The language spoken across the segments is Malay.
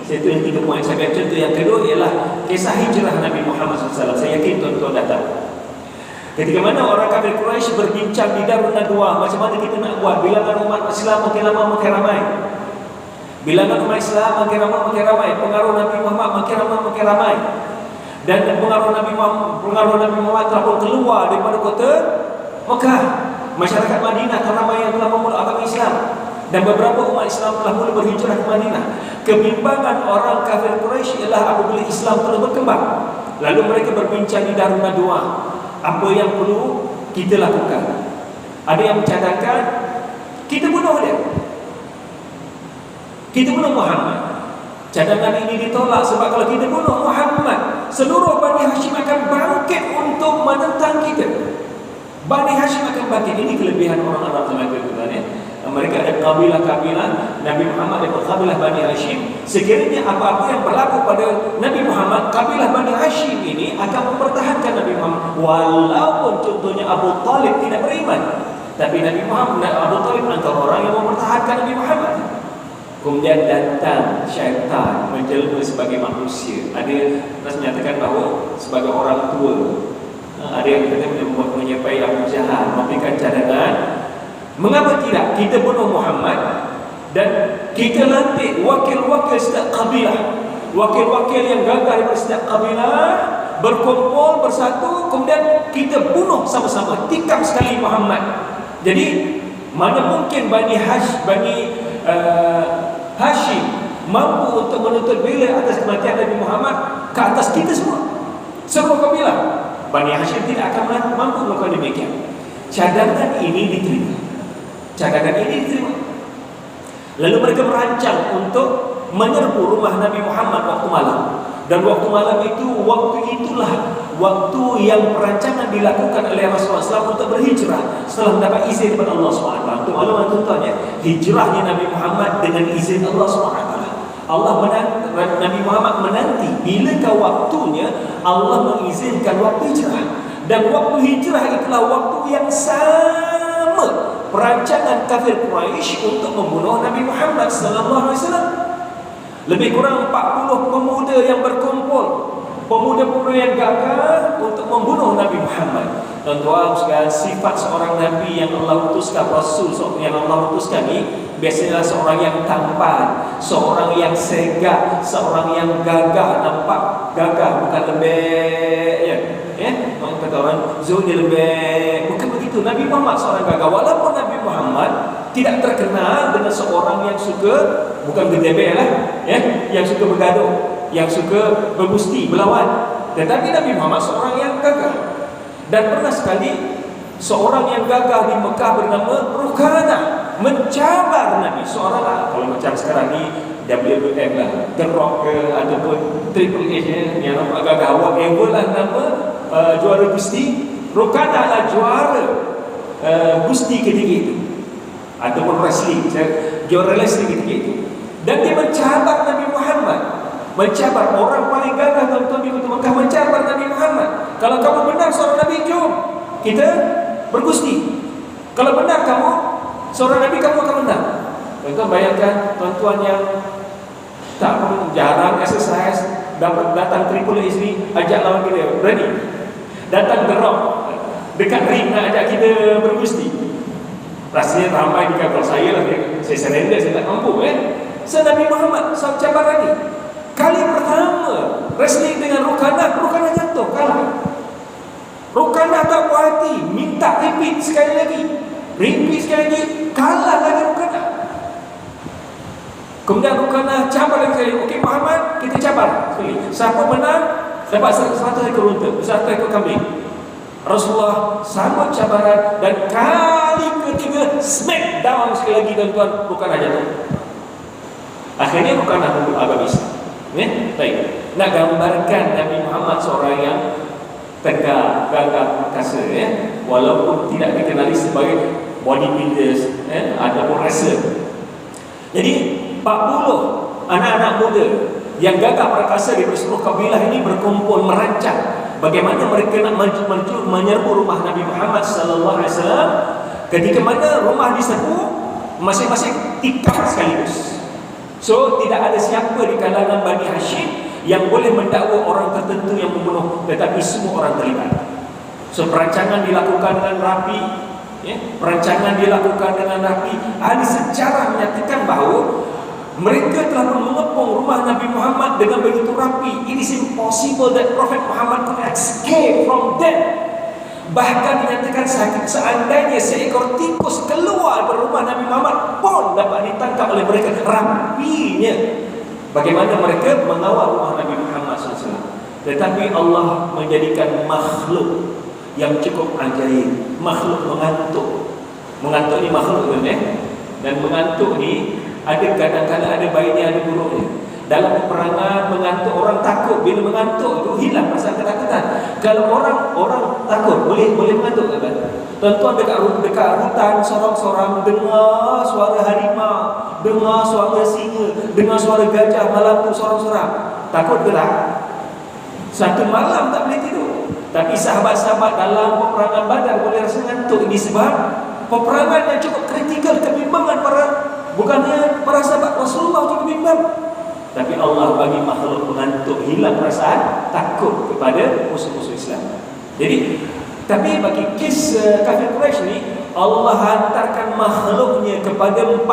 Itu yang 3 poin saya baca. Itu yang kedua ialah kisah hijrah Nabi Muhammad SAW. Saya yakin tuan-tuan dah tahu. Ketika mana orang kafir Quraisy berbincang di Darun Nadwa, macam mana kita nak buat bilangan umat Islam makin lama makin ramai. Bilangan umat Islam makin lama makin ramai, pengaruh Nabi Muhammad makin lama makin ramai. Dan pengaruh Nabi Muhammad telah pun keluar daripada kota Mekah. Masyarakat Madinah telah ramai yang telah memeluk agama Islam. Dan beberapa umat Islam telah mula berhijrah ke Madinah. Kebimbangan orang kafir Quraisy ialah apabila Islam terus berkembang. Lalu mereka berbincang di Darun Nadwa, apa yang perlu kita lakukan. Ada yang mencadangkan kita bunuh dia, kita bunuh Muhammad. Cadangan ini ditolak sebab kalau kita bunuh Muhammad, seluruh Bani Hashim akan bangkit untuk menentang kita. Bani Hashim akan bangkit. Ini kelebihan orang Arab tenaga ya. Mereka ada kabilah-kabilah. Nabi Muhammad ada kabilah Bani Hashim. Sekiranya apa-apa yang berlaku pada Nabi Muhammad, kabilah Bani Hashim ini akan mempertahankan Nabi Muhammad. Walaupun contohnya Abu Talib tidak beriman, tapi Nabi Muhammad, Abu Talib antara orang yang mempertahankan Nabi Muhammad. Kemudian datang syaitan menjelma sebagai manusia. Ada yang menyatakan bahawa sebagai orang tua. Ada yang kata menyepai Abu Jahal, memberikan cadangan. Mengapa tidak kita bunuh Muhammad dan kita lantik wakil-wakil setiap kabilah, wakil-wakil yang gagah daripada setiap kabilah berkumpul bersatu, kemudian kita bunuh sama-sama, tikam sekali Muhammad. Jadi mana mungkin Bani Hashim mampu untuk menuntut bela atas kematian Nabi Muhammad ke atas kita semua, semua kabilah. Bani Hashim tidak akan mampu melakukan demikian. Cadangan ini diterima. Lalu mereka merancang untuk menyerbu rumah Nabi Muhammad waktu malam. Dan waktu malam itu, waktu itulah waktu yang perancangan dilakukan oleh Rasulullah SAW untuk berhijrah setelah mendapat izin daripada Allah SWT. Untuk maklumat tuan-tuan ya, hijrahnya Nabi Muhammad dengan izin Allah SWT. Nabi Muhammad menanti bilakah waktunya Allah mengizinkan waktu hijrah. Dan waktu hijrah itulah waktu yang sama perancangan kafir Quraisy untuk membunuh Nabi Muhammad sallallahu alaihi wasallam. Lebih kurang 40 pemuda yang berkumpul, pemuda-pemuda yang gagah untuk membunuh Nabi Muhammad. Tuan-tuan sekalian, sifat seorang Nabi yang Allah utuskan, Rasul yang Allah utuskan ini biasanya seorang yang tampan, seorang yang segak, seorang yang gagah. Nampak gagah, bukan lembek ya. Orang kata orang Zul dia lembek, bukan begitu. Nabi Muhammad seorang gagah. Walaupun Nabi Muhammad tidak terkenal dengan seorang yang suka, bukan gedebel lah ya, yang suka bergaduh, yang suka bergusti, berlawan. Tetapi Nabi Muhammad seorang yang gagah. Dan pernah sekali seorang yang gagah di Mekah bernama Rukanah mencabar Nabi. Seorang kalau macam sekarang ni WWF lah, The Rock ke ataupun Triple H yang nampak gagah, whatever lah nama juara gusti. Rukanah lah juara gusti ketika itu, ataupun wrestling, juara wrestling ketika itu. Dan dia mencabar Nabi Muhammad, mencabar orang paling gagah tuan-tuan di kota Mekah, mencabar Nabi Muhammad. Kalau kamu benar seorang Nabi, jom kita bergusti. Kalau benar kamu seorang Nabi, kamu akan menang. Tuan-tuan bayangkan, tuan-tuan yang tak pun jarang exercise, dapat datang Triple H ni, ajak lawan kita, berani. Datang The Rock dekat ring nak ajak kita bergusti. Rasanya ramai di kantor saya lah, saya surrender, saya tak mampu So Nabi Muhammad SAW cabaran ni. Kali pertama wrestling dengan Rukanah jatuh, kalah. Rukanah tak puas hati, minta repeat sekali lagi, kalah lagi Rukanah. Kemudian Rukanah cabar lagi sekali. Okey Muhammad, kita cabar sekali. Siapa menang dapat 100 ekor unta, 100 ekor kambing. Rasulullah sambut cabaran dan kali ketiga smack down sekali lagi tuan-tuan, Rukanah jatuh. Akhirnya Rukanah pun agak bisa. Baik. Nak gambarkan Nabi Muhammad seorang yang tegak, gagah, perkasa walaupun tidak dikenali sebagai bodybuilders ataupun wrestler. Jadi 40 anak-anak muda yang gagah perkasa di seluruh kabilah ini berkumpul merancang bagaimana mereka nak menyerbu rumah Nabi Muhammad sallallahu alaihi wasallam. Ketika mana rumah diserbu, masing-masing tikam sekaligus. So tidak ada siapa di kalangan Bani Hashim yang boleh mendakwa orang tertentu yang membunuh, tetapi semua orang terlibat. So perancangan dilakukan dengan rapi, perancangan dilakukan dengan rapi. Ahli sejarah menyatakan bahawa mereka telah mengepung rumah Nabi Muhammad dengan begitu rapi. It is impossible that Prophet Muhammad could escape from them. Bahkan dinyatakan seandainya seekor tikus keluar dari rumah Nabi Muhammad pun dapat ditangkap oleh mereka. Rapinya bagaimana mereka mengawal rumah Nabi Muhammad SAW. Tetapi Allah menjadikan makhluk yang cukup ajaib. Makhluk mengantuk. Mengantuk ni makhluk kan, dan mengantuk ni ada kadang-kadang ada baiknya, ada buruknya. Dalam peperangan mengantuk, orang takut. Bila mengantuk itu hilang rasa ketakutan. Kalau orang takut boleh mengantuk kan? Tuan-tuan dekat hutan sorang-sorang dengar suara harimau, dengar suara singa, dengar suara gajah malam tu sorang-sorang. Takut ke tak? Satu malam tak boleh tidur. Tapi sahabat-sahabat dalam peperangan Badar boleh rasa ngantuk. Ini sebab peperangan yang cukup kritikal, kebimbangan bukannya para sahabat Rasulullah juga bimbang, tapi Allah bagi makhluk mengantuk, hilang perasaan takut kepada musuh-musuh Islam. Jadi, tapi bagi kes kafir Quraisy ni, Allah hantarkan makhluknya kepada 40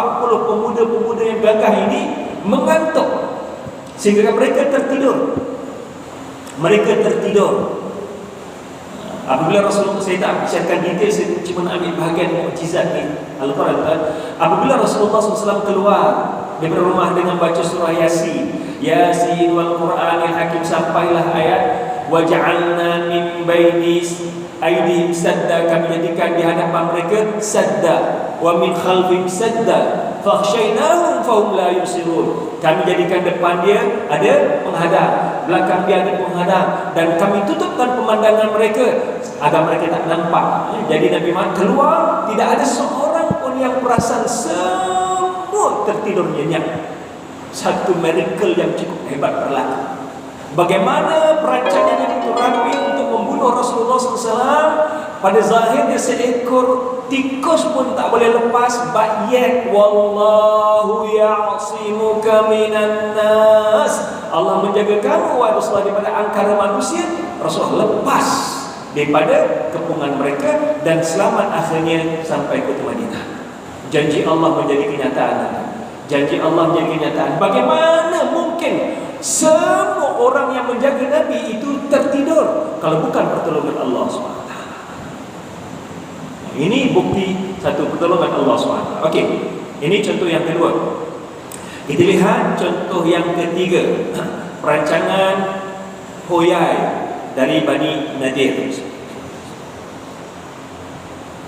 pemuda-pemuda yang gagah ini mengantuk sehingga mereka tertidur. Apabila Rasulullah, saya tak bicarakan detail, saya cuma ambil bahagian mukjizat ni Al-Quran. Apabila Rasulullah SAW keluar dari rumah dengan baca surah Yasin wal Quranil Hakim, sampailah ayat waja'alna min baini aydihim sadda, kami jadikan di hadapan mereka sadda, wa min khalfihim sadda fakhshaynahum fahum la yusirun, kami jadikan depan dia ada penghadang, belakang dia ada penghadang, dan kami tutupkan pemandangan mereka agar mereka tak nampak. Jadi Nabi Muhammad keluar, tidak ada seorang pun yang perasan, semua tertidur nyenyak. Satu miracle yang cukup hebat berlaku. Bagaimana perancangannya itu rapi untuk membunuh Rasulullah SAW. Pada zahirnya seekor tikus pun tak boleh lepas, but yet wallahu ya'simuka minan nas, Allah menjaga kamu wahai Rasulullah daripada angkara manusia. Rasulullah lepas daripada kepungan mereka dan selamat akhirnya sampai ke Madinah. Janji Allah menjadi kenyataan. Janji Allah menjadi kenyataan. Bagaimana mungkin semua orang yang menjaga Nabi itu tertidur kalau bukan pertolongan Allah SWT? Ini bukti satu pertolongan Allah SWT. Okey, ini contoh yang kedua. Kita lihat contoh yang ketiga. Perancangan Huyai dari Bani Nadir.